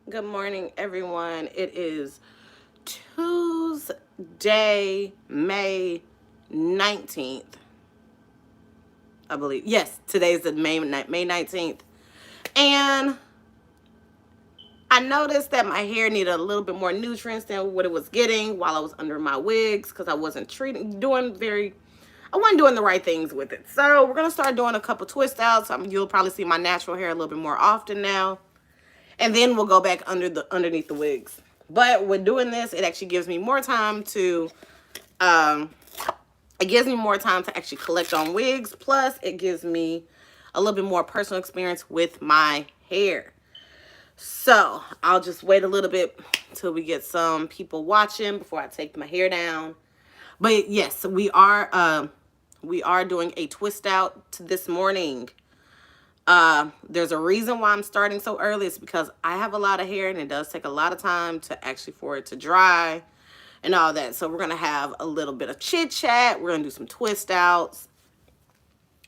Good morning, everyone. It is Tuesday, May 19th, I believe. Yes, today's the May 19th. And I noticed that my hair needed a little bit more nutrients than what it was getting while I was under my wigs because I wasn't I wasn't doing the right things with it. So we're gonna start doing a couple twist outs. You'll probably see my natural hair a little bit more often now, and then we'll go back underneath the wigs. But with doing this, it actually gives me more time to um, it gives me more time to actually collect on wigs. Plus, it gives me a little bit more personal experience with my hair. So I'll just wait a little bit till we get some people watching before I take my hair down. But yes, we are doing a twist out this morning. There's a reason why I'm starting so early. It's because I have a lot of hair and it does take a lot of time to actually for it to dry and all that. So we're gonna have a little bit of chit chat. We're gonna do some twist outs.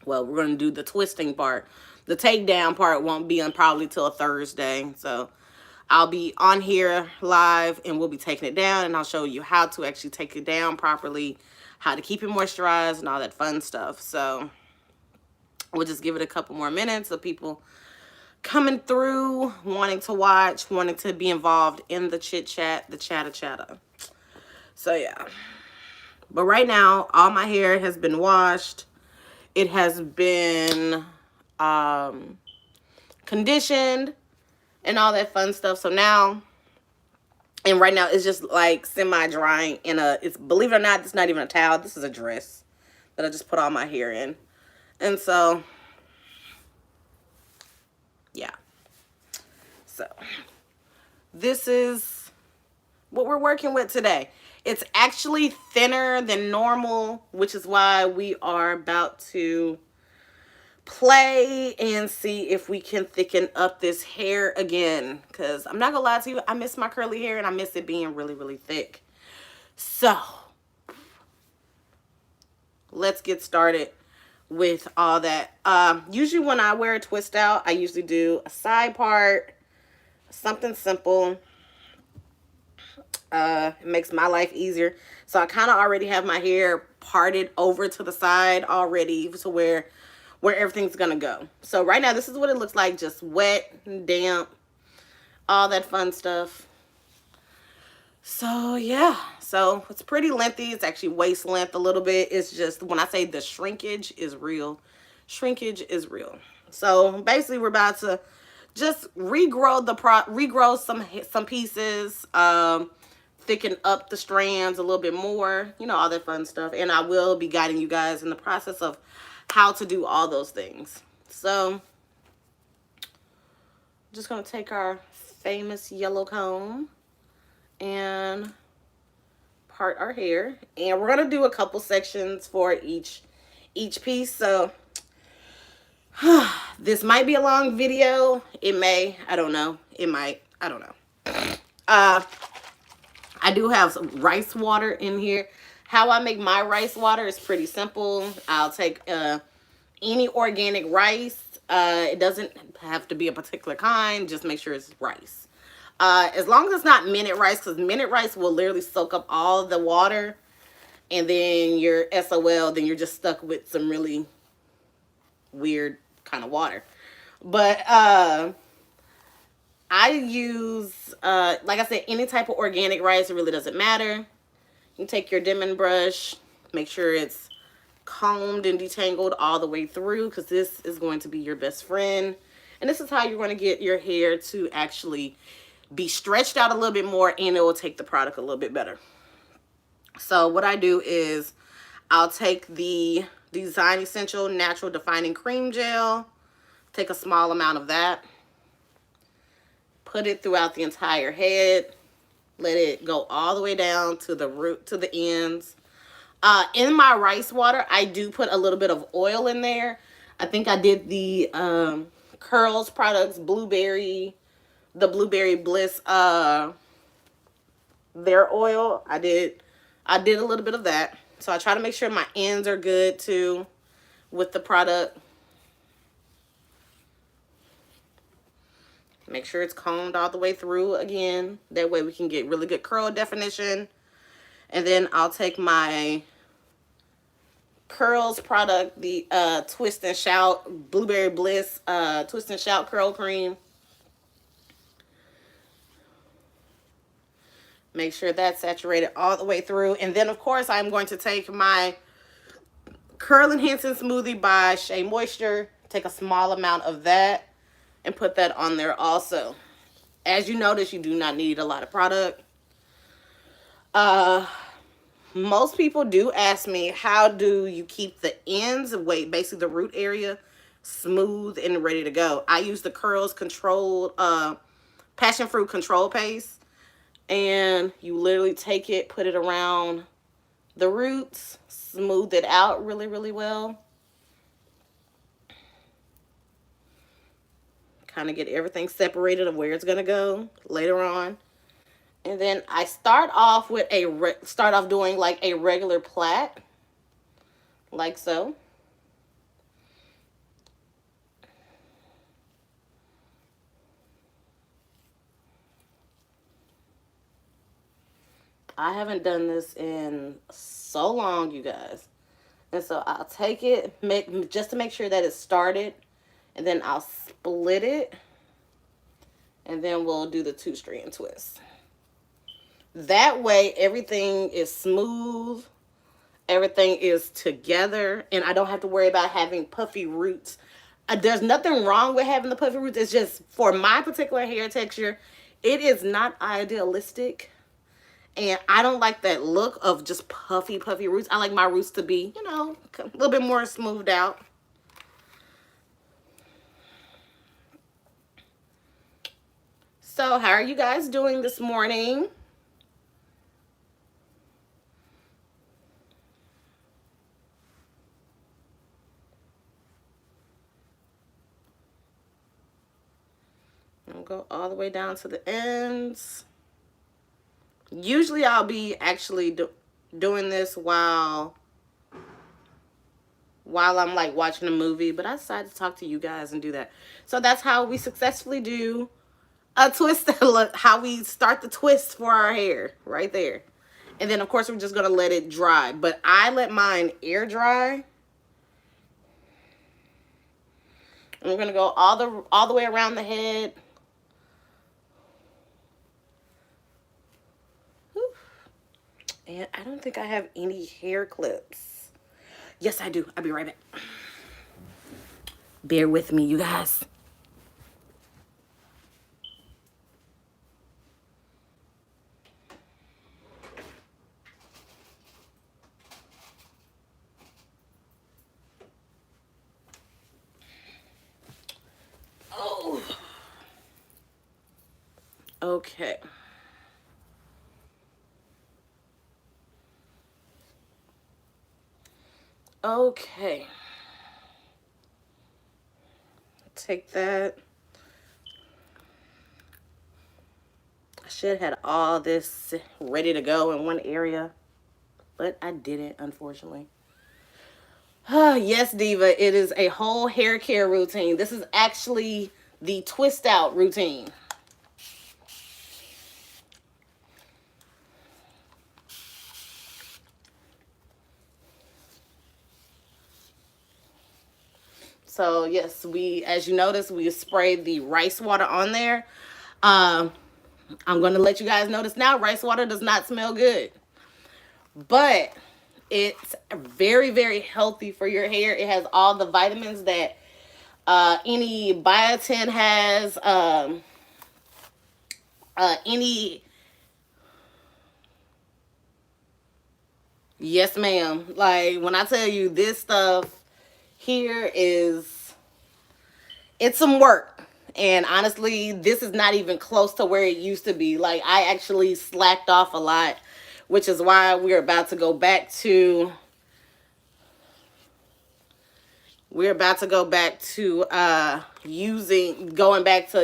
Well, we're gonna do the twisting part. The takedown part won't be on probably till a Thursday. So I'll be on here live and we'll be taking it down, and I'll show you how to actually take it down properly, how to keep it moisturized and all that fun stuff. So we'll just give it a couple more minutes of people coming through, wanting to watch, wanting to be involved in the chit chat, the chatter. So yeah. But right now, all my hair has been washed. It has been conditioned and all that fun stuff. So now, and right now it's just like semi-drying it's, believe it or not, it's not even a towel. This is a dress that I just put all my hair in. And so, yeah. So, this is what we're working with today. It's actually thinner than normal, which is why we are about to play and see if we can thicken up this hair again. Because I'm not going to lie to you, I miss my curly hair and I miss it being really, really thick. So, let's get started with all that. Usually when I wear a twist out, I usually do a side part, something simple. It makes my life easier. So I kind of already have my hair parted over to the side already to where everything's gonna go. So right now this is what it looks like, just wet and damp, all that fun stuff. So yeah, so it's pretty lengthy. It's actually waist length a little bit. It's just, when I say the shrinkage is real, shrinkage is real. So basically we're about to just regrow some pieces, thicken up the strands a little bit more, you know, all that fun stuff. And I will be guiding you guys in the process of how to do all those things. So just gonna take our famous yellow comb and part our hair, and we're gonna do a couple sections for each piece. So this might be a long video. It may, I don't know. It might, I don't know. I do have some rice water in here. How I make my rice water is pretty simple. I'll take any organic rice. It doesn't have to be a particular kind. Just make sure it's rice. As long as it's not minute rice, because minute rice will literally soak up all the water, and then your SOL, then you're just stuck with some really weird kind of water. But I use, like I said, any type of organic rice. It really doesn't matter. You can take your Demon brush, make sure it's combed and detangled all the way through, because this is going to be your best friend. And this is how you're going to get your hair to actually be stretched out a little bit more, and it will take the product a little bit better. So what I do is I'll take the Design Essential Natural Defining Cream Gel, take a small amount of that, put it throughout the entire head, let it go all the way down to the root, to the ends. In my rice water, I do put a little bit of oil in there. I think I did the Curls products, the Blueberry Bliss, their oil. I did a little bit of that. So I try to make sure my ends are good too with the product. Make sure it's combed all the way through again. That way we can get really good curl definition. And then I'll take my curls product, the Twist and Shout Blueberry Bliss Twist and Shout Curl Cream. Make sure that's saturated all the way through. And then, of course, I'm going to take my Curl Enhancing Smoothie by Shea Moisture. Take a small amount of that and put that on there also. As you notice, you do not need a lot of product. Most people do ask me, how do you keep the ends, basically the root area, smooth and ready to go? I use the Curls Controlled, Passion Fruit Control Paste. And you literally take it, put it around the roots, smooth it out really, really well. Kind of get everything separated of where it's going to go later on. And then I start off doing like a regular plait, like so. I haven't done this in so long, you guys. And so I'll take it, just to make sure that it's started, and then I'll split it, and then we'll do the 2-strand twist. That way, everything is smooth, everything is together, and I don't have to worry about having puffy roots. There's nothing wrong with having the puffy roots. It's just, for my particular hair texture, it is not idealistic. And I don't like that look of just puffy roots. I like my roots to be, you know, a little bit more smoothed out. So how are you guys doing this morning? I'll go all the way down to the ends. Usually I'll be actually doing this while I'm like watching a movie, but I decided to talk to you guys and do that. So that's how we successfully do a twist, how we start the twist for our hair right there. And then of course we're just going to let it dry, but I let mine air dry. And we're going to go all the way around the head. And I don't think I have any hair clips. Yes, I do. I'll be right back. Bear with me, you guys. Oh. Okay. Okay. Take that. I should have had all this ready to go in one area, but I didn't, unfortunately. Yes, Diva, it is a whole hair care routine. This is actually the twist out routine. So yes, as you notice, we sprayed the rice water on there. I'm going to let you guys notice now, rice water does not smell good. But it's very, very healthy for your hair. It has all the vitamins that any biotin has. Yes, ma'am. Like, when I tell you this stuff here it's some work. And honestly, this is not even close to where it used to be. Like, I actually slacked off a lot, which is why we're about to go back to going back to,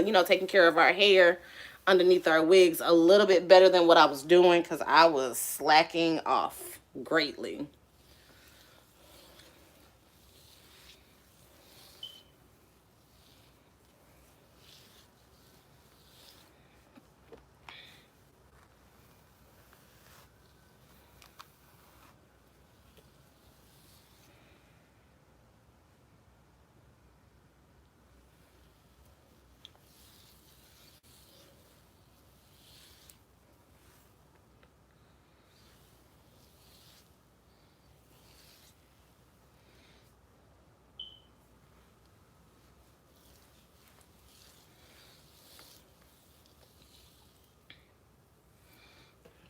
you know, taking care of our hair underneath our wigs a little bit better than what I was doing, because I was slacking off greatly.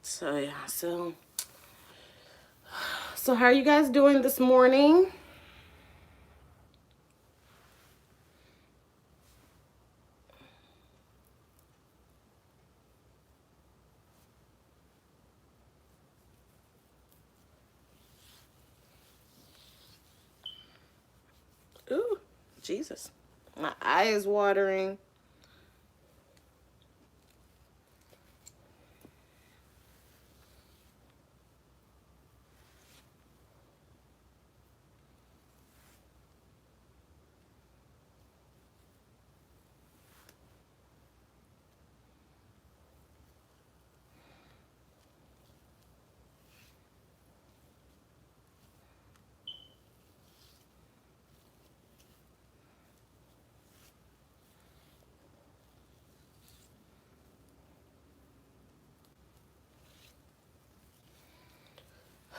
So yeah, so how are you guys doing this morning? Ooh, Jesus. My eye is watering.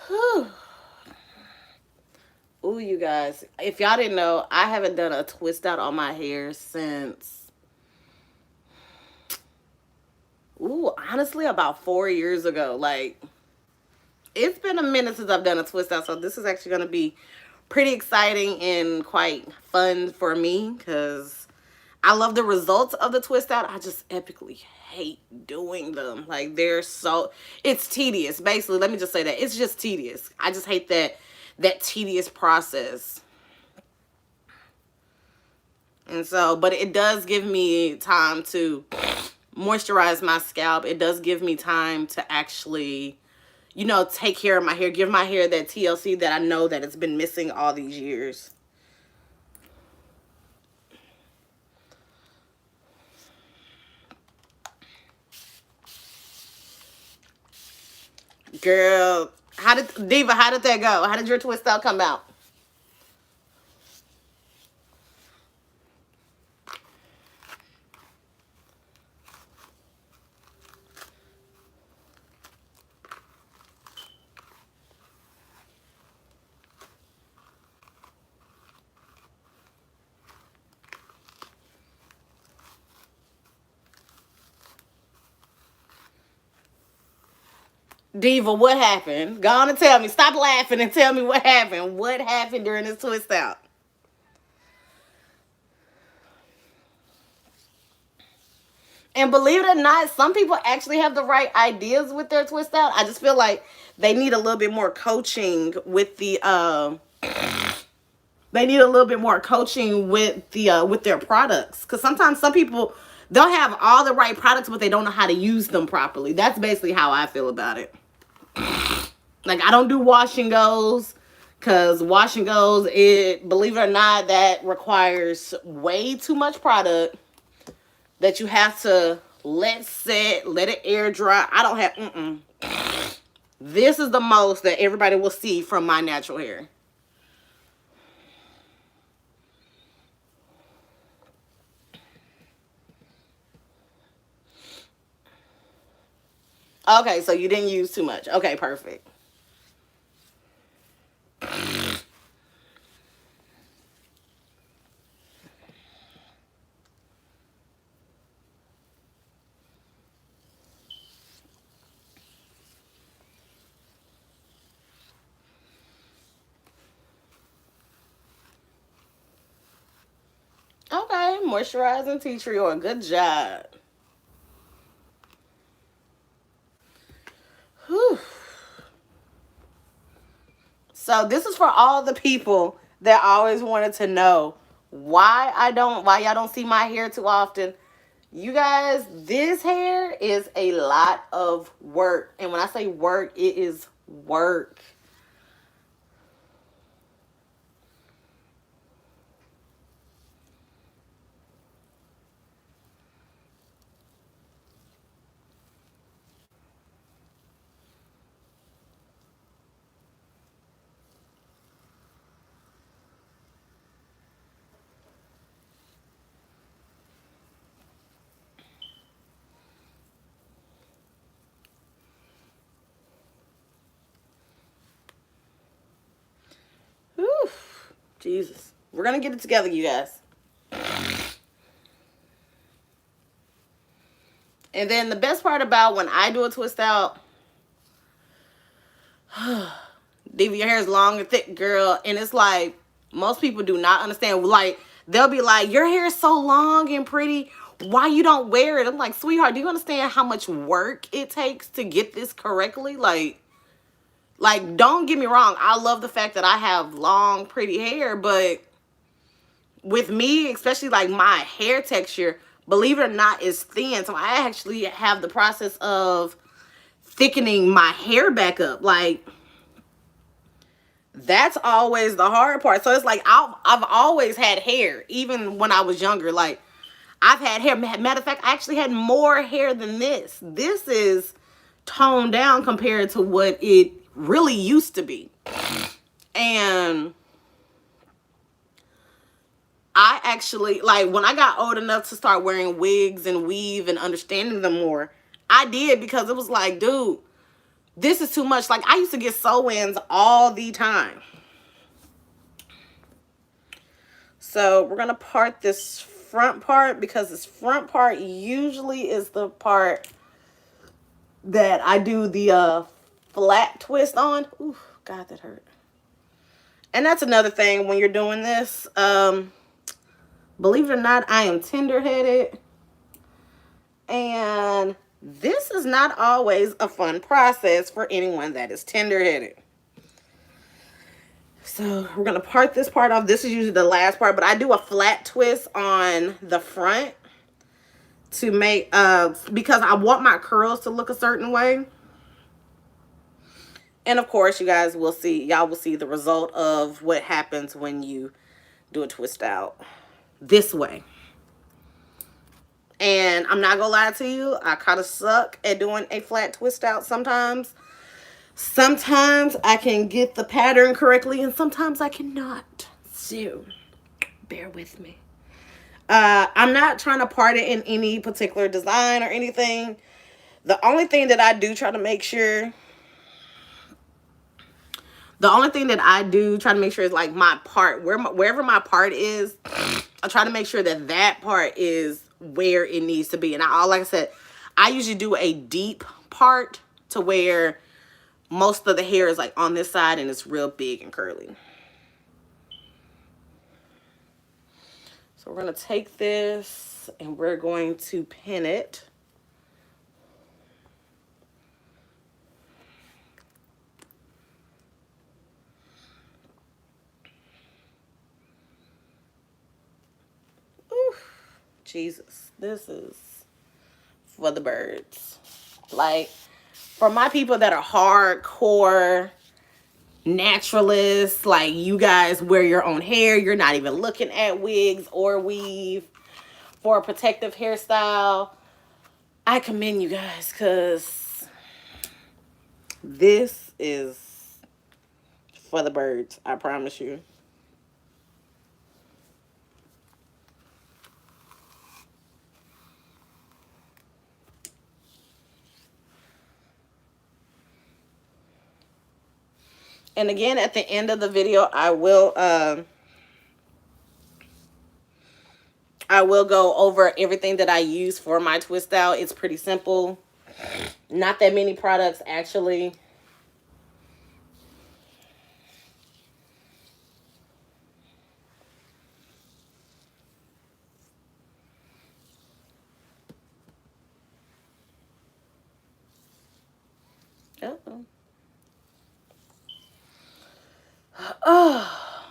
Whew. Ooh, you guys. If y'all didn't know, I haven't done a twist out on my hair since, ooh, honestly, about 4 years ago. Like, it's been a minute since I've done a twist out, so this is actually going to be pretty exciting and quite fun for me because I love the results of the twist out. I just epically hate doing them. Like, it's tedious. Basically, let me just say that. It's just tedious. I just hate that tedious process. And so, but it does give me time to moisturize my scalp. It does give me time to actually, take care of my hair, give my hair that TLC that I know that it's been missing all these years. Girl, Diva, how did that go? How did your twist out come out? Diva, what happened? Go on and tell me. Stop laughing and tell me what happened. What happened during this twist out? And believe it or not, some people actually have the right ideas with their twist out. I just feel like they need a little bit more coaching with the they need a little bit more coaching with their products, because sometimes some people, they'll have all the right products but they don't know how to use them properly. That's basically how I feel about it. Like, I don't do wash and goes, because wash and goes, it, believe it or not, that requires way too much product that you have to let set, let it air dry. I don't have, this is the most that everybody will see from my natural hair. Okay, so you didn't use too much. Okay, perfect. Okay, moisturizing tea tree oil. Good job. Whew. So this is for all the people that always wanted to know why y'all don't see my hair too often. You guys, this hair is a lot of work. And when I say work, it is work. Whew. Jesus. We're going to get it together, you guys. And then the best part about when I do a twist out, Diva, your hair is long and thick, girl. And it's like, most people do not understand. Like, they'll be like, your hair is so long and pretty. Why you don't wear it? I'm like, sweetheart, do you understand how much work it takes to get this correctly? Like, don't get me wrong. I love the fact that I have long, pretty hair. But with me, especially like my hair texture, believe it or not, is thin. So I actually have the process of thickening my hair back up. Like, that's always the hard part. So it's like I've always had hair, even when I was younger. Like, I've had hair. Matter of fact, I actually had more hair than this. This is toned down compared to what it really used to be. And I actually, like, when I got old enough to start wearing wigs and weave and understanding them more, I did, because it was like, dude, this is too much. Like, I used to get sew-ins all the time. So we're going to part this front part, because this front part usually is the part that I do the flat twist on. Ooh, God, that hurt. And that's another thing when you're doing this. Believe it or not, I am tender-headed. And this is not always a fun process for anyone that is tender-headed. So we're going to part this part off. This is usually the last part, but I do a flat twist on the front to make, because I want my curls to look a certain way. And of course, you guys will see, y'all will see the result of what happens when you do a twist out this way. And I'm not gonna lie to you, I kind of suck at doing a flat twist out sometimes. Sometimes I can get the pattern correctly, and sometimes I cannot. So, bear with me. I'm not trying to part it in any particular design or anything. The only thing that I do try to make sure... The only thing that I do try to make sure is, like, my part, wherever my part is, I try to make sure that that part is where it needs to be. And like I said, I usually do a deep part to where most of the hair is like on this side and it's real big and curly. So we're going to take this and we're going to pin it. Jesus, this is for the birds. Like, for my people that are hardcore naturalists, like you guys wear your own hair, you're not even looking at wigs or weave for a protective hairstyle, I commend you guys, because this is for the birds, I promise you. And again, at the end of the video, I will go over everything that I use for my twist out. It's pretty simple. Not that many products, actually. Uh-oh. Oh.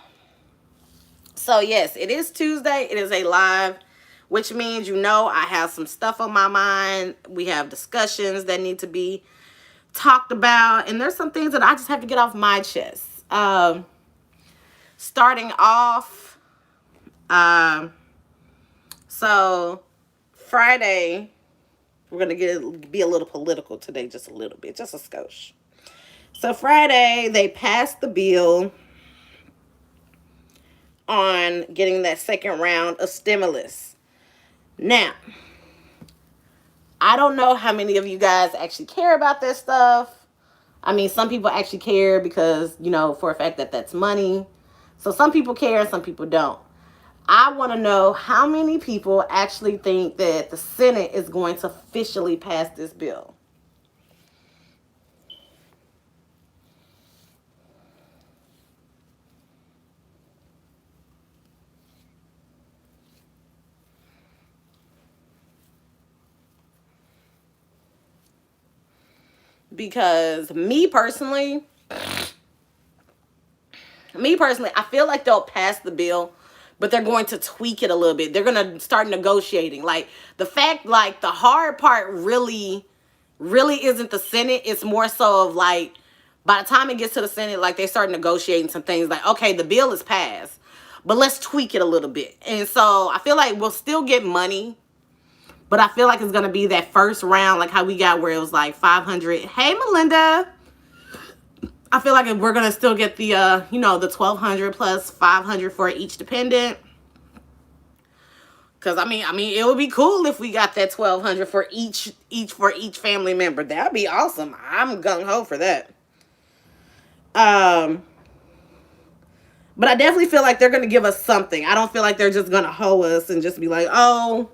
So yes, it is Tuesday. It is a live, which means, you know, I have some stuff on my mind. We have discussions that need to be talked about, and there's some things that I just have to get off my chest. Starting off, so Friday, we're gonna be a little political today, just a little bit, just a skosh. So Friday, they passed the bill on getting that second round of stimulus. Now, I don't know how many of you guys actually care about this stuff. I mean, some people actually care because, you know, for a fact that that's money. So some people care, some people don't. I want to know how many people actually think that the Senate is going to officially pass this bill. because I feel like they'll pass the bill, but they're going to tweak it a little bit. They're going to start negotiating. Like the fact, like the hard part really isn't the Senate. It's more so of like, by the time it gets to the Senate, like they start negotiating some things like, okay, the bill is passed, but let's tweak it a little bit. And so I feel like we'll still get money, but I feel like it's going to be that first round, like how we got where it was like 500. Hey, Melinda. I feel like we're going to still get the, the 1,200 plus 500 for each dependent. Because, I mean, it would be cool if we got that 1,200 for each family member. That would be awesome. I'm gung-ho for that. But I definitely feel like they're going to give us something. I don't feel like they're just going to hoe us and just be like, oh,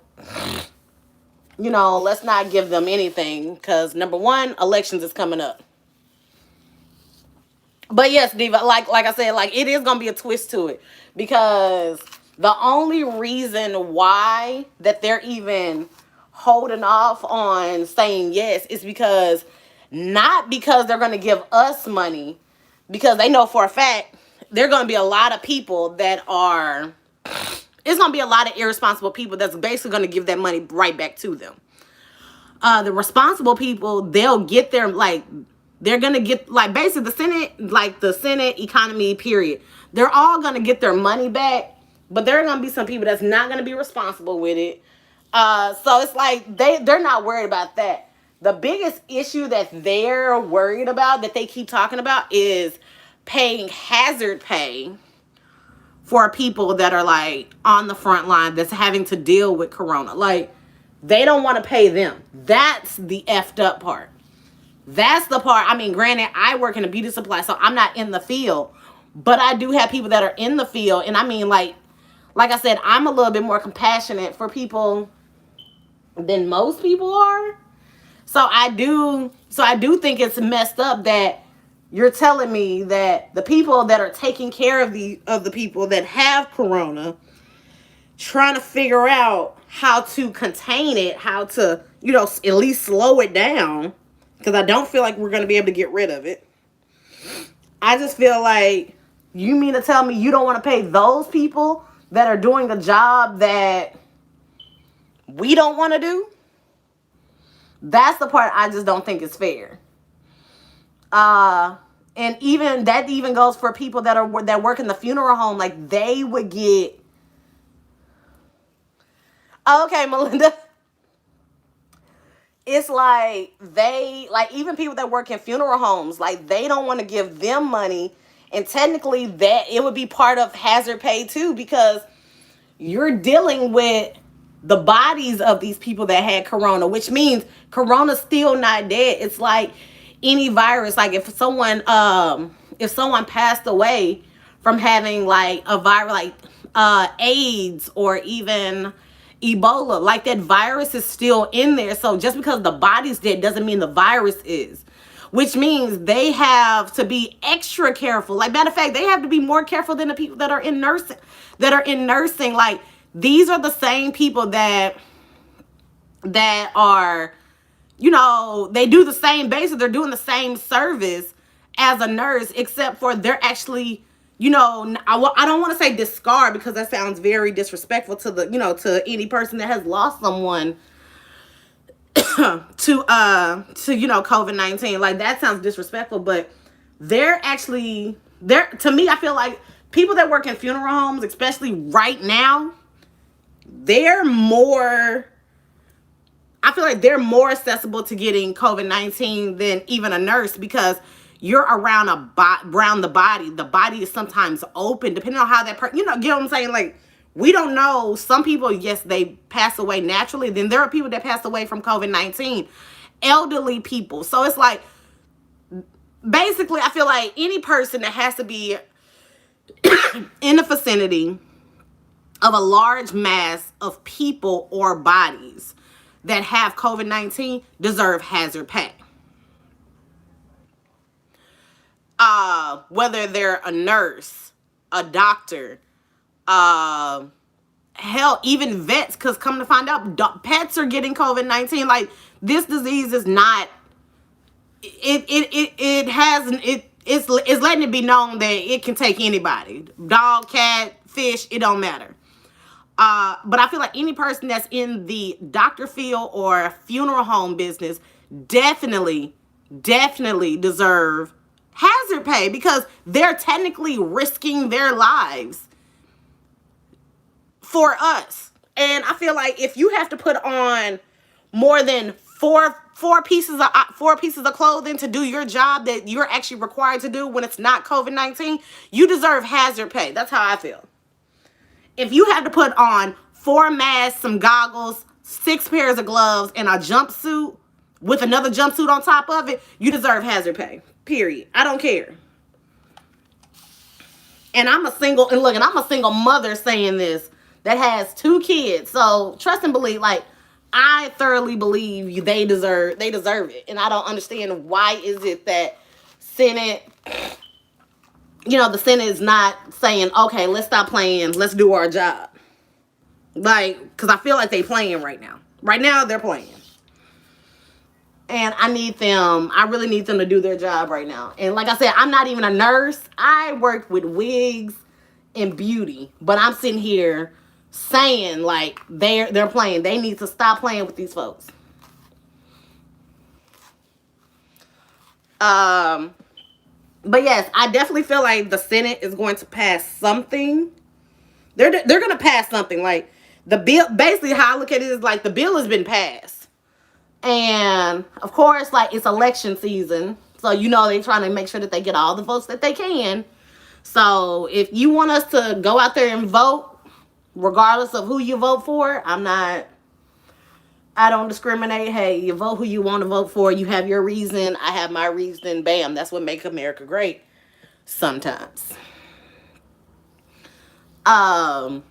let's not give them anything. Because, number one, elections is coming up. But yes, Diva, like I said, like it is going to be a twist to it. Because the only reason why that they're even holding off on saying yes is because, not because they're going to give us money, because they know for a fact there are going to be a lot of people it's going to be a lot of irresponsible people that's basically going to give that money right back to them. The responsible people, they'll get their, like, they're going to get, like, basically the Senate economy, period. They're all going to get their money back, but there are going to be some people that's not going to be responsible with it. So it's like they're not worried about that. The biggest issue that they're worried about, that they keep talking about, is paying hazard pay for people that are like on the front line that's having to deal with corona. Like, they don't want to pay them. That's the effed up part. That's the part. I mean, granted, I work in a beauty supply, so I'm not in the field, but I do have people that are in the field. And I mean, like I said, I'm a little bit more compassionate for people than most people are. So I do think it's messed up that you're telling me that the people that are taking care of the people that have corona, trying to figure out how to contain it, how to, at least slow it down, because I don't feel like we're going to be able to get rid of it. I just feel like, you mean to tell me you don't want to pay those people that are doing the job that we don't want to do? That's the part I just don't think is fair. And even that even goes for people that work in the funeral home. Like, they would get. Okay, Melinda. It's like even people that work in funeral homes, like, they don't want to give them money. And technically that it would be part of hazard pay too, because you're dealing with the bodies of these people that had corona, which means corona's still not dead. It's like any virus. Like, if someone passed away from having like a virus, like AIDS or even Ebola, like, that virus is still in there. So just because the body's dead doesn't mean the virus is. Which means they have to be extra careful. Like, matter of fact, they have to be more careful than the people that are in nursing. Like, these are the same people that are, they do the same basis. They're doing the same service as a nurse, except for they're actually, I don't want to say discard, because that sounds very disrespectful to to any person that has lost someone to COVID-19. Like, that sounds disrespectful, but they're to me, I feel like people that work in funeral homes, especially right now, they're more accessible to getting COVID-19 than even a nurse, because you're around the body. The body is sometimes open, depending on how that person, get what I'm saying? Like, we don't know. Some people, yes, they pass away naturally. Then there are people that pass away from COVID-19, elderly people. So it's like, basically, I feel like any person that has to be in the vicinity of a large mass of people or bodies that have COVID-19 deserve hazard pay. Whether they're a nurse, a doctor, hell, even vets, because come to find out, pets are getting COVID-19. Like, this disease is not it has it's letting it be known that it can take anybody, dog, cat, fish, it don't matter. But I feel like any person that's in the doctor field or funeral home business definitely, definitely deserve hazard pay because they're technically risking their lives for us. And I feel like if you have to put on more than four pieces of clothing to do your job that you're actually required to do when it's not COVID-19, you deserve hazard pay. That's how I feel. If you had to put on 4 masks, some goggles, 6 pairs of gloves, and a jumpsuit with another jumpsuit on top of it, you deserve hazard pay. Period. I don't care. And I'm a single mother saying this that has 2 kids. So trust and believe, like, I thoroughly believe they deserve it. And I don't understand why is it that Senate, the Senate is not saying, okay, let's stop playing, let's do our job. Like, because I feel like they playing right now. Right now, they're playing. And I really need them to do their job right now. And like I said, I'm not even a nurse. I worked with wigs and beauty. But I'm sitting here saying, like, they're playing. They need to stop playing with these folks. But yes, I definitely feel like the Senate is going to pass something. They're going to pass something. Like, the bill, basically how I look at it is like the bill has been passed. And of course, like, it's election season. So, they're trying to make sure that they get all the votes that they can. So if you want us to go out there and vote, regardless of who you vote for, I don't discriminate. Hey, you vote who you want to vote for. You have your reason. I have my reason. Bam. That's what makes America great sometimes. But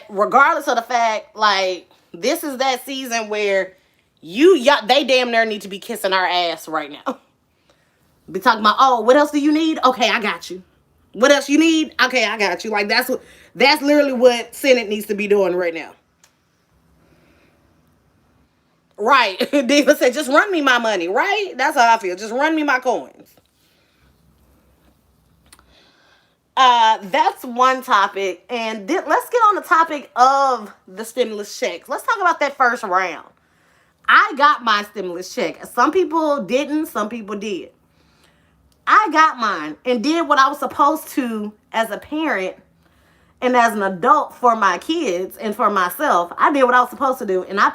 regardless of the fact, like, this is that season where they damn near need to be kissing our ass right now. Be talking about, oh, what else do you need? Okay, I got you. What else you need? Okay, I got you. Like, that's literally what Senate needs to be doing right now. Right. Diva said, just run me my money, right? That's how I feel. Just run me my coins. That's one topic. And let's get on the topic of the stimulus checks. Let's talk about that first round. I got my stimulus check. Some people didn't. Some people did. I got mine and did what I was supposed to as a parent and as an adult for my kids and for myself. I did what I was supposed to do, and I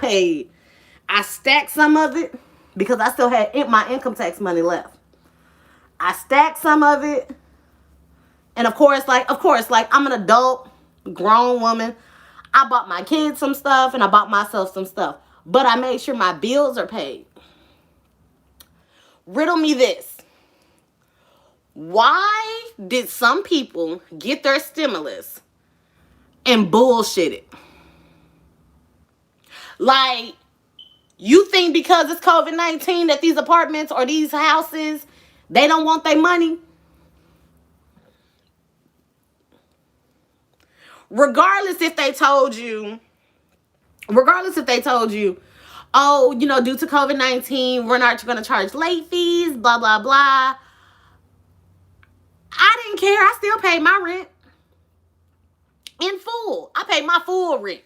stacked some of it because I still had my income tax money left. I stacked some of it. And of course, I'm an adult, grown woman. I bought my kids some stuff and I bought myself some stuff. But I made sure my bills are paid. Riddle me this. Why did some people get their stimulus and bullshit it? Like, you think because it's COVID-19 that these apartments or these houses, they don't want their money? Regardless if they told you, oh, due to COVID-19, we're not going to charge late fees, blah, blah, blah. I didn't care. I still paid my rent in full. I paid my full rent.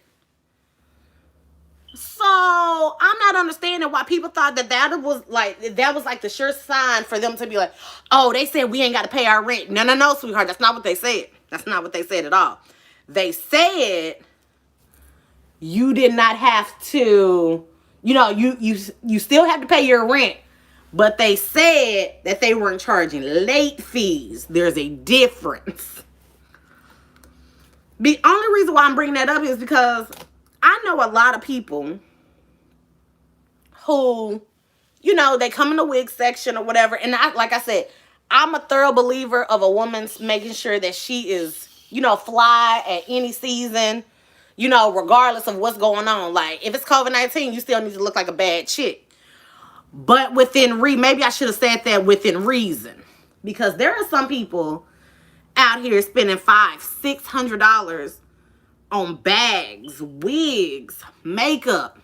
So I'm not understanding why people thought that was like the sure sign for them to be like, oh, they said we ain't got to pay our rent. No, sweetheart. That's not what they said. That's not what they said at all. They said you did not have to, you still have to pay your rent. But they said that they weren't charging late fees. There's a difference. The only reason why I'm bringing that up is because I know a lot of people who, they come in the wig section or whatever. And like I said, I'm a thorough believer of a woman's making sure that she is, fly at any season, regardless of what's going on. Like, if it's COVID-19, you still need to look like a bad chick. But maybe I should have said that within reason. Because there are some people out here spending $500-$600 on bags, wigs, makeup.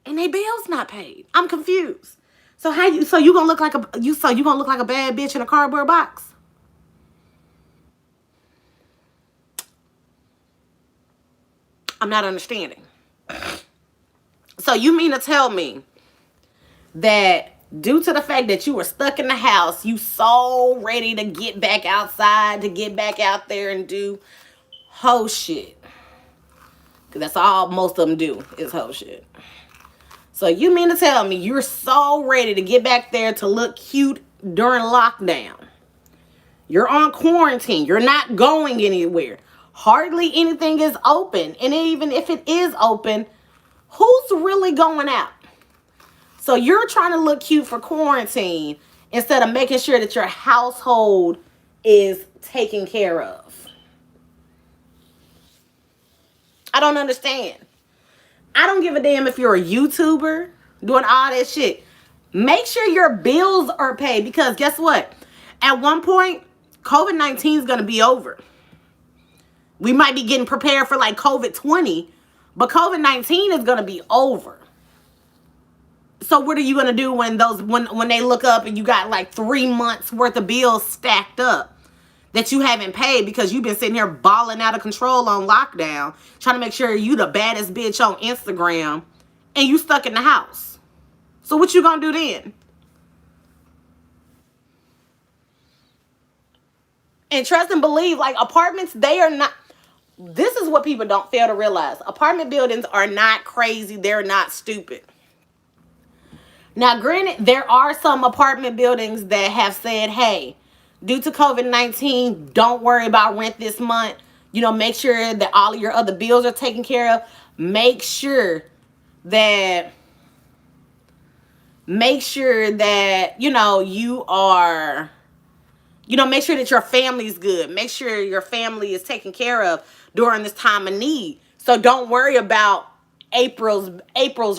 And their bills not paid. I'm confused. So you gonna look like a bad bitch in a cardboard box? I'm not understanding. So you mean to tell me that due to the fact that you were stuck in the house, you so ready to get back outside, to get back out there and do whole shit? Because that's all most of them do is whole shit. So you mean to tell me you're so ready to get back there to look cute during lockdown? You're on quarantine. You're not going anywhere. Hardly anything is open. And even if it is open, who's really going out? So you're trying to look cute for quarantine instead of making sure that your household is taken care of. I don't understand. I don't give a damn if you're a YouTuber doing all that shit. Make sure your bills are paid, because guess what? At one point, COVID-19 is going to be over. We might be getting prepared for like COVID-20, but COVID-19 is going to be over. So what are you going to do when they look up and you got like 3 months worth of bills stacked up that you haven't paid because you've been sitting here balling out of control on lockdown, trying to make sure you the baddest bitch on Instagram, and you stuck in the house? So what you going to do then? And trust and believe, like, apartments, they are not, this is what people don't fail to realize. Apartment buildings are not crazy. They're not stupid. Now, granted, there are some apartment buildings that have said, hey, due to COVID-19, don't worry about rent this month. You know, make sure that all of your other bills are taken care of. Make sure that, you know, you are, you know, make sure that your family's good. Make sure your family is taken care of during this time of need. So don't worry about April's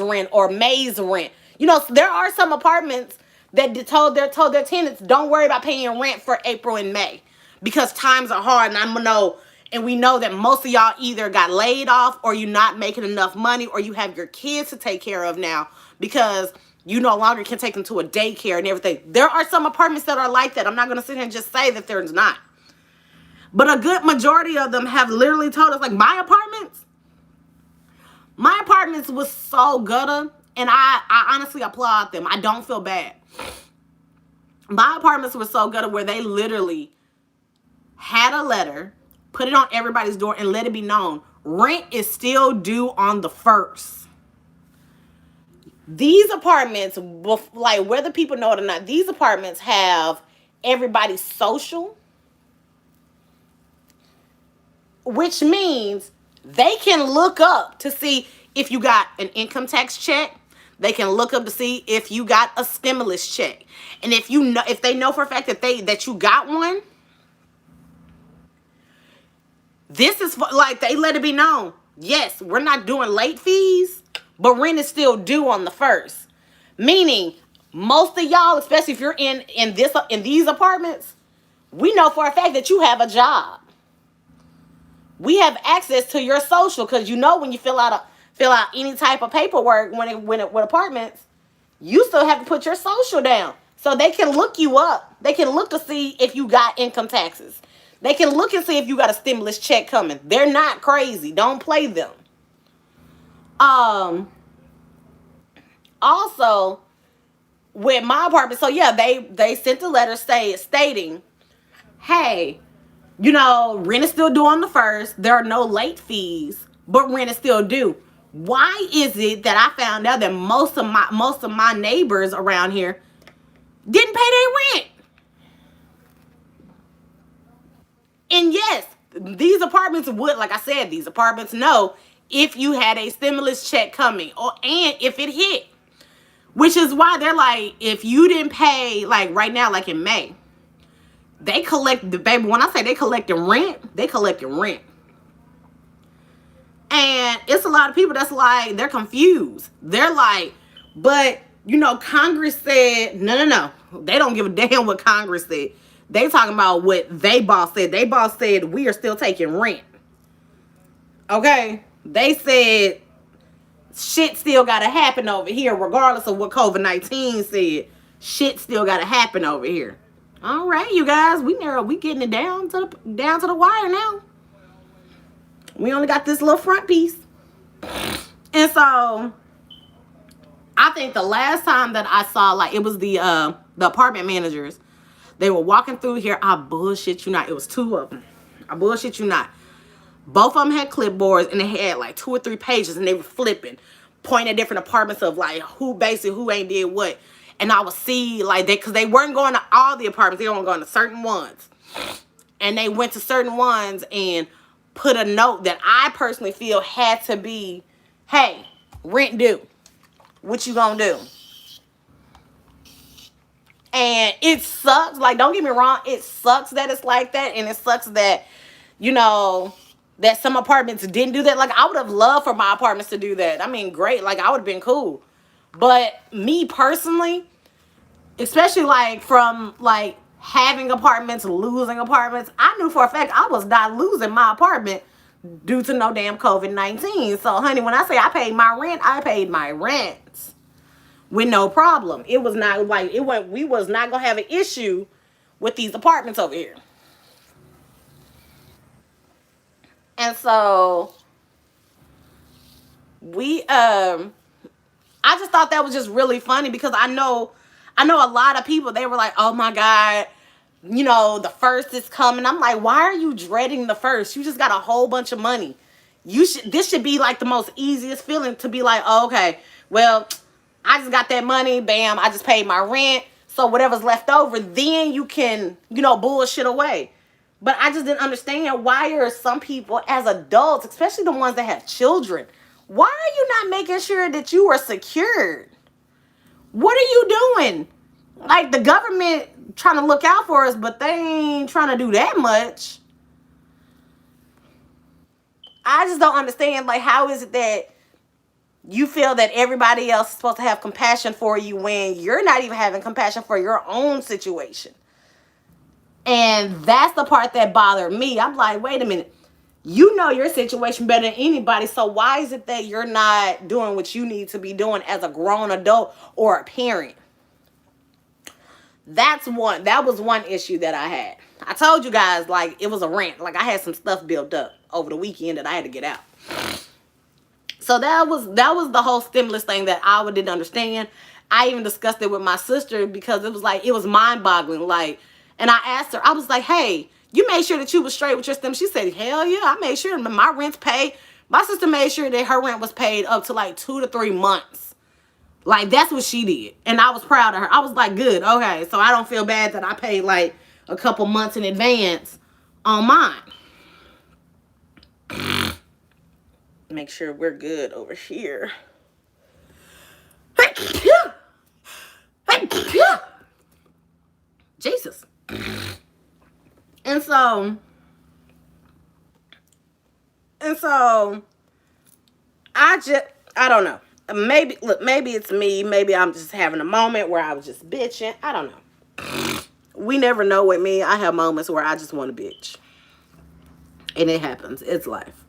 rent or May's rent. You know, there are some apartments that told their tenants, don't worry about paying rent for April and May because times are hard. And we know that most of y'all either got laid off or you're not making enough money, or you have your kids to take care of now because you no longer can take them to a daycare and everything. There are some apartments that are like that. I'm not going to sit here and just say that there's not. But a good majority of them have literally told us, like, my apartments was so gutter, and I honestly applaud them. I don't feel bad. My apartments were so gutter where they literally had a letter, put it on everybody's door, and let it be known, rent is still due on the 1st. These apartments, like, whether people know it or not, these apartments have everybody's social, which means they can look up to see if you got an income tax check. They can look up to see if you got a stimulus check. And if they know for a fact that you got one, this is like, they let it be known. Yes, we're not doing late fees, but rent is still due on the 1st. Meaning, most of y'all, especially if you're in these apartments, we know for a fact that you have a job. We have access to your social, because you know when you fill out any type of paperwork with apartments, you still have to put your social down. So they can look you up. They can look to see if you got income taxes. They can look and see if you got a stimulus check coming. They're not crazy. Don't play them. Also, with my apartment, so yeah, they sent a letter stating, hey, you know, rent is still due on the 1st. There are no late fees, but rent is still due. Why is it that I found out that most of my neighbors around here didn't pay their rent? And yes, these apartments would, like I said, these apartments know if you had a stimulus check coming, and if it hit. Which is why they're like, if you didn't pay, like right now, like in May, they collect the baby. When I say they collecting rent, they collecting rent. And it's a lot of people that's like, they're confused. They're like, but you know, Congress said, no. They don't give a damn what Congress said. They talking about what they boss said. They boss said, we are still taking rent. Okay? They said, shit still gotta happen over here, regardless of what COVID-19 said. Shit still gotta happen over here. All right, you guys, we getting it down to the wire now. We only got this little front piece. And so I think the last time that I saw, like, it was the apartment managers. They were walking through here. I bullshit you not. It was two of them. I bullshit you not. Both of them had clipboards, and they had like 2 or 3 pages, and they were flipping, pointing at different apartments of like who ain't did what. And I would see like they, because they weren't going to all the apartments. They were going to certain ones. And they went to certain ones and put a note that I personally feel had to be, hey, rent due. What you gonna do? And it sucks. Like, don't get me wrong. It sucks that it's like that. And it sucks that, you know, that some apartments didn't do that. Like, I would have loved for my apartments to do that. I mean, great. Like, I would have been cool. But me personally, especially like from like having apartments, losing apartments, I knew for a fact I was not losing my apartment due to no damn COVID-19. So, honey, when I say I paid my rent with no problem. It was not like we was not gonna have an issue with these apartments over here. And so I just thought that was just really funny because I know a lot of people, they were like, oh my God, you know, the first is coming. I'm like, why are you dreading the first? You just got a whole bunch of money. This should be like the most easiest feeling to be like, oh, okay, well, I just got that money, bam, I just paid my rent. So whatever's left over, then you can, you know, bullshit away. But I just didn't understand, why are some people as adults, especially the ones that have children, why are you not making sure that you are secured? What are you doing? Like, the government trying to look out for us, but they ain't trying to do that much. I just don't understand, like, how is it that you feel that everybody else is supposed to have compassion for you when you're not even having compassion for your own situation? And that's the part that bothered me. I'm like, wait a minute. You know your situation better than anybody, so why is it that you're not doing what you need to be doing as a grown adult or a parent? That was one issue that I had. I told you guys, like, it was a rant. Like, I had some stuff built up over the weekend that I had to get out. So that was the whole stimulus thing that I didn't understand. I even discussed it with my sister because it was mind-boggling. Like, and I asked her, I was like, hey, you made sure that you was straight with your stimulus? She said, hell yeah, I made sure my rent's paid. My sister made sure that her rent was paid up to like 2 to 3 months. Like, that's what she did. And I was proud of her. I was like, good, okay. So I don't feel bad that I paid like a couple months in advance on mine. Make sure we're good over here. Jesus. And so I don't know. Maybe it's me. Maybe I'm just having a moment where I was just bitching. I don't know. We never know with me. I have moments where I just want to bitch. And it happens. It's life.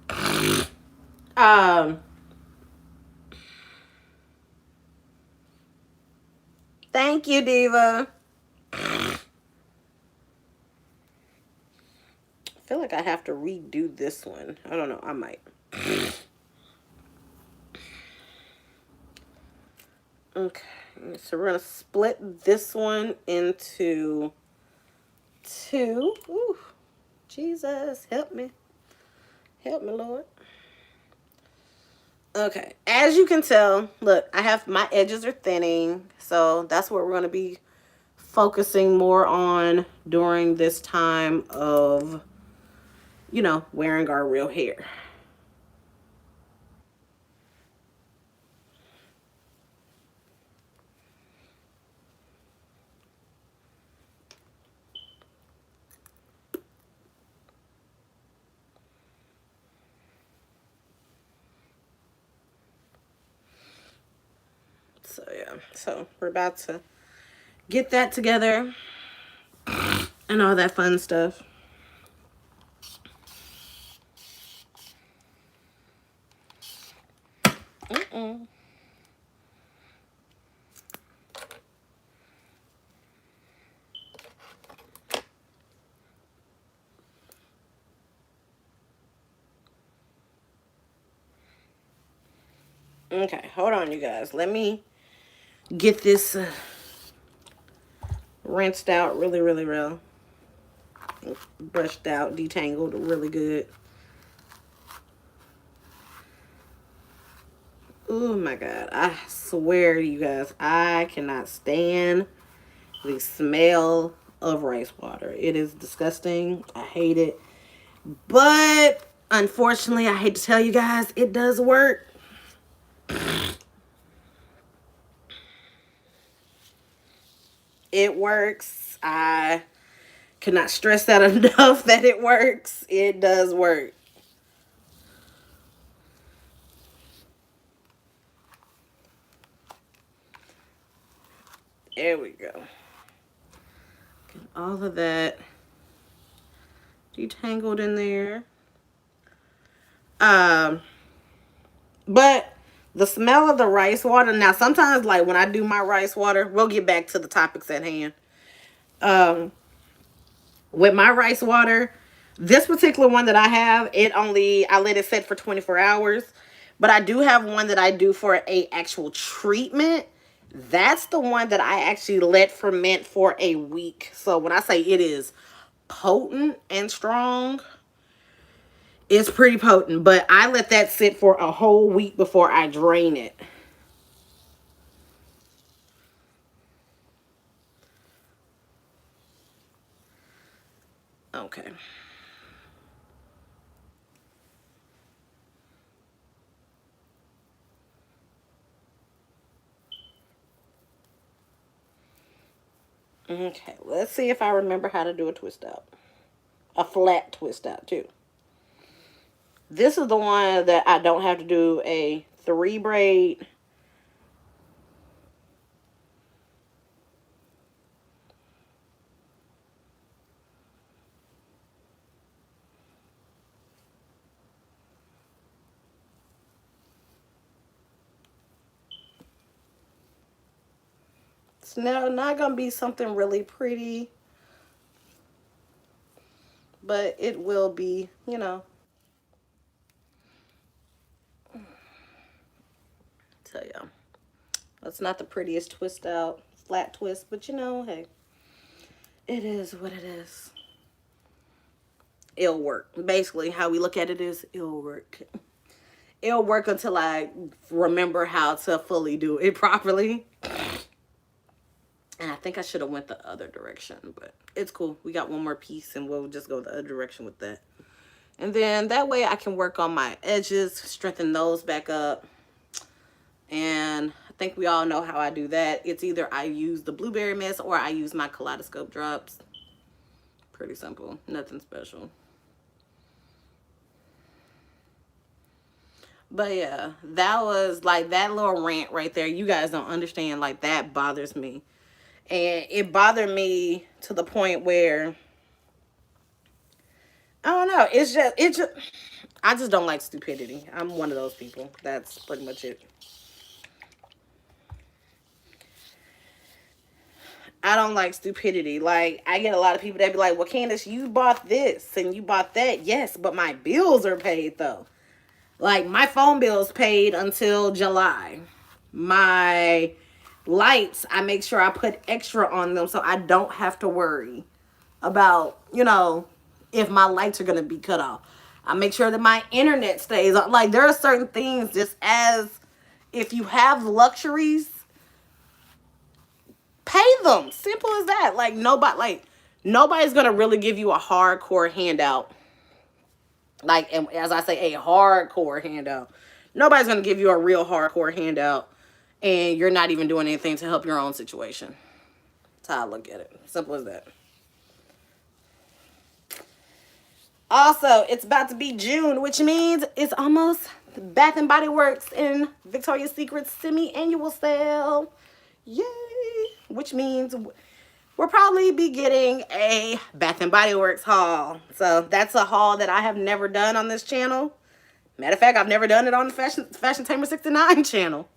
Thank you, Diva. I feel like I have to redo this one. I don't know. I might. Okay. So we're going to split this one into 2. Ooh. Jesus, help me. Help me, Lord. Okay, as you can tell, look, my edges are thinning, so that's what we're going to be focusing more on during this time of, you know, wearing our real hair. So yeah, so we're about to get that together and all that fun stuff. Okay, hold on, you guys. Let me get this rinsed out really, really real. Brushed out, detangled really good. Oh my God. I swear to you guys, I cannot stand the smell of rice water. It is disgusting. I hate it. But unfortunately, I hate to tell you guys, it does work. It works. I cannot stress that enough that it works. It does work. There we go. Get all of that detangled in there. Um, but the smell of the rice water. Now, sometimes, like when I do my rice water, we'll get back to the topics at hand. Um, with my rice water, this particular one that I have, I let it set for 24 hours. But I do have one that I do for a actual treatment. That's the one that I actually let ferment for a week. So when I say it is potent and strong, it's pretty potent. But I let that sit for a whole week before I drain it. Okay. Okay, let's see if I remember how to do a twist out. A flat twist out, too. This is the one that I don't have to do a 3 braid. It's not going to be something really pretty, but it will be, tell y'all. It's not the prettiest twist out, flat twist, but hey, it is what it is. It'll work. Basically, how we look at it is it'll work. It'll work until I remember how to fully do it properly. And I think I should have went the other direction, but it's cool. We got one more piece and we'll just go the other direction with that. And then that way I can work on my edges, strengthen those back up. And I think we all know how I do that. It's either I use the blueberry mist or I use my kaleidoscope drops. Pretty simple. Nothing special. But yeah, that was like that little rant right there. You guys don't understand. Like that bothers me. And it bothered me to the point where I don't know. I just don't like stupidity. I'm one of those people. That's pretty much it. I don't like stupidity. Like, I get a lot of people that be like, well, Candace, you bought this and you bought that. Yes, but my bills are paid, though. Like, my phone bill's paid until July. My lights, I make sure I put extra on them so I don't have to worry about, if my lights are going to be cut off. I make sure that my internet stays on. Like, there are certain things just as if you have luxuries, pay them. Simple as that. Nobody's gonna really give you a hardcore handout. Like, and as I say, a hardcore handout. Nobody's gonna give you a real hardcore handout, and you're not even doing anything to help your own situation. That's how I look at it. Simple as that. Also, it's about to be June, which means it's almost Bath and Body Works and Victoria's Secret semi-annual sale. Yay! Which means we'll probably be getting a Bath and Body Works haul. So that's a haul that I have never done on this channel. Matter of fact, I've never done it on the Fashion Tamer 69 channel.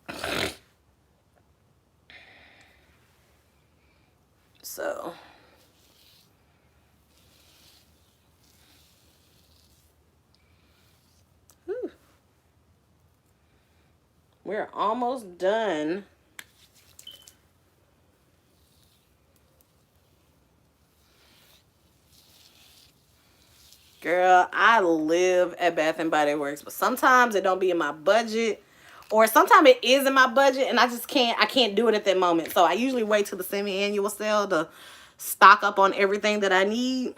So We're almost done. Girl, I live at Bath and Body Works, but sometimes it don't be in my budget, or sometimes it is in my budget, and I can't do it at that moment. So I usually wait till the semi-annual sale to stock up on everything that I need.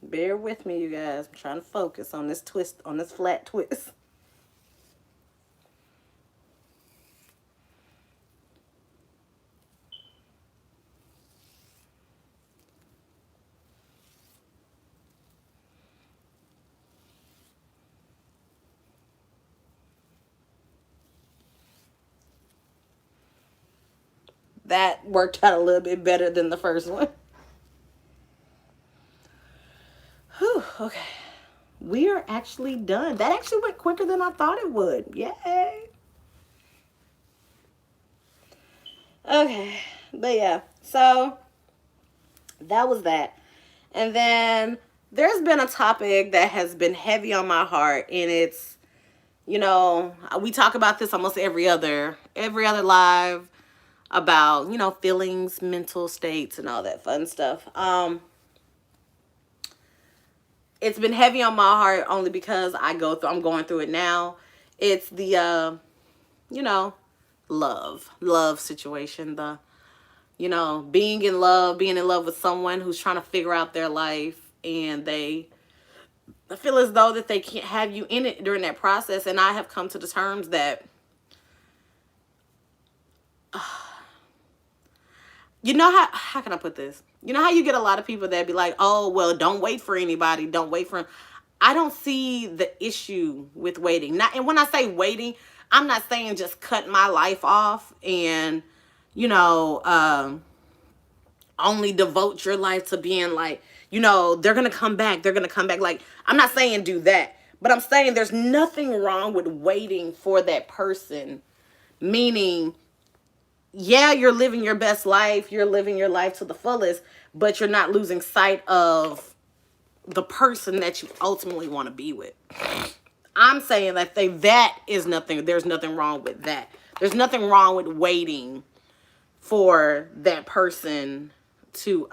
Bear with me, you guys. I'm trying to focus on this twist, on this flat twist. That worked out a little bit better than the first one. Whew, okay. We are actually done. That actually went quicker than I thought it would. Yay. Okay. But yeah. So that was that. And then there's been a topic that has been heavy on my heart, and it's, we talk about this almost every other live about, feelings, mental states, and all that fun stuff. It's been heavy on my heart only because I'm going through it now. It's the love situation, the being in love with someone who's trying to figure out their life, and they feel as though that they can't have you in it during that process. And I have come to the terms that how can I put this? You know how you get a lot of people that be like, oh, well, don't wait for anybody. Don't wait for. I don't see the issue with waiting. And when I say waiting, I'm not saying just cut my life off and, only devote your life to being like, they're going to come back. They're going to come back. Like, I'm not saying do that, but I'm saying there's nothing wrong with waiting for that person. Meaning, yeah, you're living your best life. You're living your life to the fullest, but you're not losing sight of the person that you ultimately want to be with. I'm saying that there's nothing wrong with that. There's nothing wrong with waiting for that person to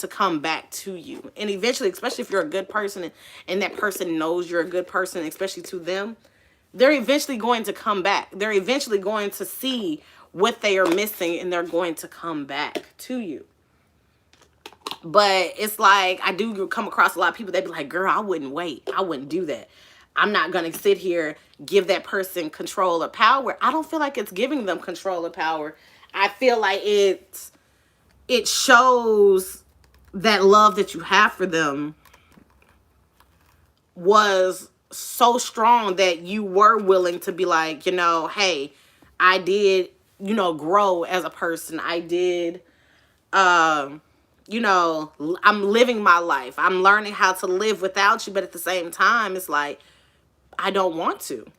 come back to you. And eventually, especially if you're a good person and that person knows you're a good person, especially to them, they're eventually going to come back. They're eventually going to see what they are missing, and they're going to come back to you. But it's like, I do come across a lot of people that be like, girl, I wouldn't wait. I wouldn't do that. I'm not going to sit here, give that person control or power. I don't feel like it's giving them control or power. I feel like it shows that love that you have for them was so strong that you were willing to be like, hey, I did, grow as a person. I did, I'm living my life. I'm learning how to live without you. But at the same time, it's like, I don't want to.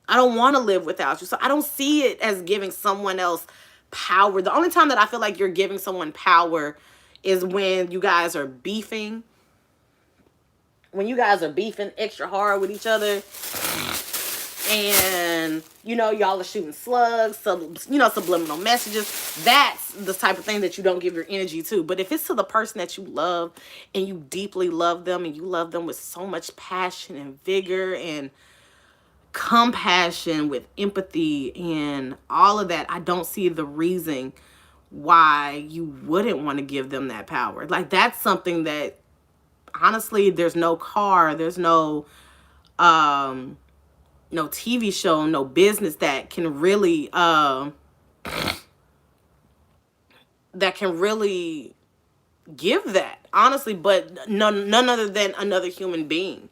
I don't want to live without you. So I don't see it as giving someone else power. The only time that I feel like you're giving someone power is when you guys are beefing. When you guys are beefing extra hard with each other, and y'all are shooting slugs, subliminal messages. That's the type of thing that you don't give your energy to. But if it's to the person that you love, and you deeply love them, and you love them with so much passion and vigor and compassion, with empathy and all of that, I don't see the reason why you wouldn't want to give them that power. Like, that's something that, honestly, there's no car, there's no TV show, no business that can really give that, honestly, but none other than another human being.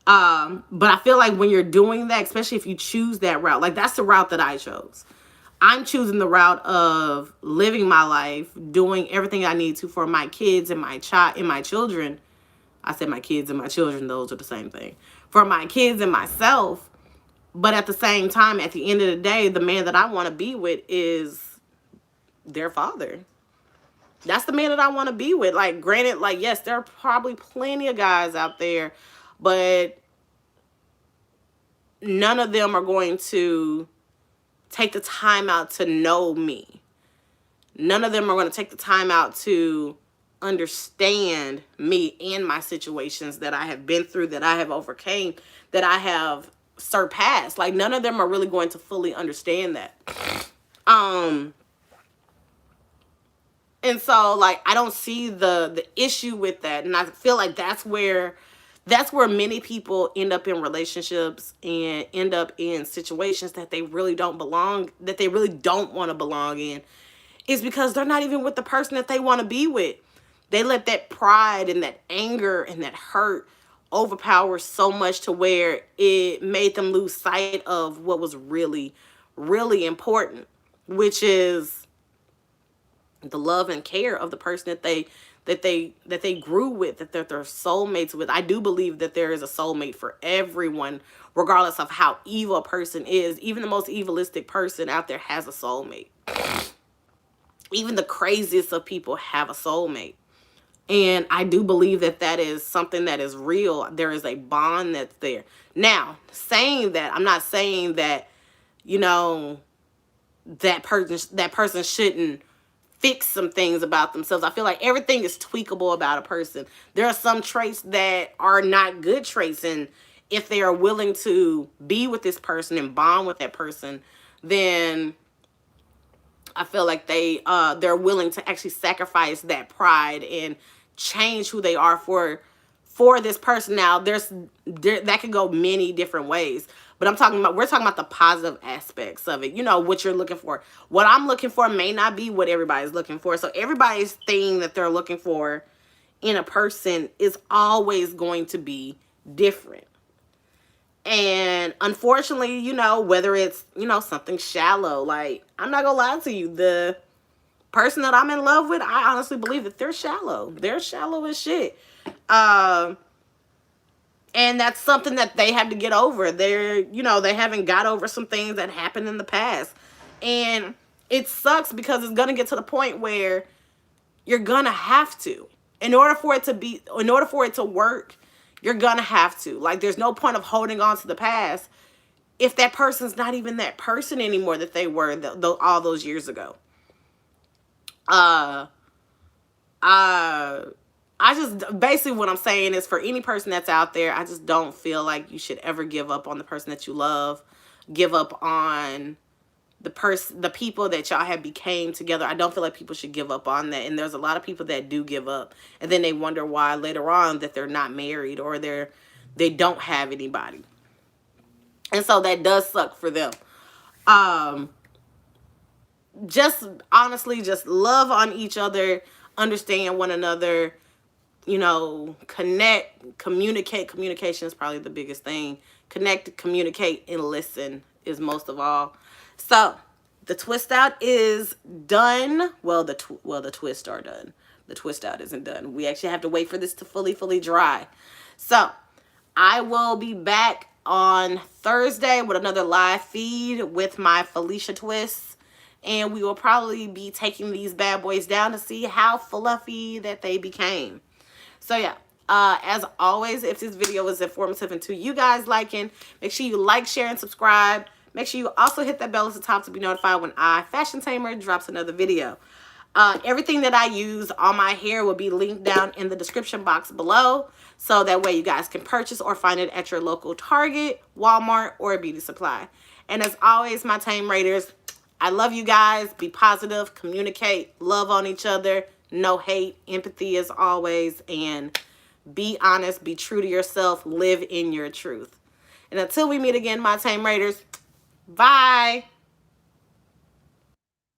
But I feel like when you're doing that, especially if you choose that route, like that's the route that I chose. I'm choosing the route of living my life, doing everything I need to for my kids and my children. I said my kids and my children, those are the same thing. For my kids and myself. But at the same time, at the end of the day, the man that I want to be with is their father. That's the man that I want to be with. Like, granted, like, yes, there are probably plenty of guys out there, but none of them are going to take the time out to know me. None of them are going to take the time out to understand me and my situations that I have been through, that I have overcame, that I have surpassed. Like, none of them are really going to fully understand that. And so, like, I don't see the issue with that. And I feel like that's where many people end up in relationships and end up in situations that they really don't belong, that they really don't want to belong in, is because they're not even with the person that they want to be with. They let that pride and that anger and that hurt overpower so much to where it made them lose sight of what was really, really important, which is the love and care of the person that they grew with, that they're soulmates with. I do believe that there is a soulmate for everyone, regardless of how evil a person is. Even the most evilistic person out there has a soulmate. Even the craziest of people have a soulmate. And I do believe that that is something that is real. There is a bond that's there. Now, saying that, I'm not saying that, that person shouldn't fix some things about themselves. I feel like everything is tweakable about a person. There are some traits that are not good traits, and if they are willing to be with this person and bond with that person, then I feel like they're willing to actually sacrifice that pride and change who they are for this person. Now, that could go many different ways, but we're talking about the positive aspects of it. What you're looking for. What I'm looking for may not be what everybody's looking for. So everybody's thing that they're looking for in a person is always going to be different. And unfortunately, whether it's, something shallow, like, I'm not gonna lie to you, the person that I'm in love with, I honestly believe that they're shallow. They're shallow as shit. And that's something that they have to get over. They haven't got over some things that happened in the past. And it sucks because it's gonna get to the point where you're gonna have to. In order for it to work, you're gonna have to. Like, there's no point of holding on to the past if that person's not even that person anymore that they were all those years ago. I just, basically what I'm saying is, for any person that's out there, I just don't feel like you should ever give up on the person that you love, give up on the people that y'all have became together. I don't feel like people should give up on that. And there's a lot of people that do give up, and then they wonder why later on that they're not married or they don't have anybody. And so that does suck for them. Just honestly, just love on each other, understand one another, connect, communicate. Communication is probably the biggest thing. Connect, communicate, and listen is most of all. So the twist out is done. Well, the twists are done. The twist out isn't done. We actually have to wait for this to fully dry. So I will be back on Thursday with another live feed with my Felicia twists. And we will probably be taking these bad boys down to see how fluffy that they became. So yeah, as always, if this video was informative and to you guys liking, make sure you like, share, and subscribe. Make sure you also hit that bell at the top to be notified when Fashion Tamer drops another video. Everything that I use on my hair will be linked down in the description box below. So that way you guys can purchase or find it at your local Target, Walmart, or beauty supply. And as always, my Tame Raiders, I love you guys. Be positive, communicate, love on each other, no hate, empathy as always, and be honest, be true to yourself, live in your truth. And until we meet again, my Tame Raiders, bye.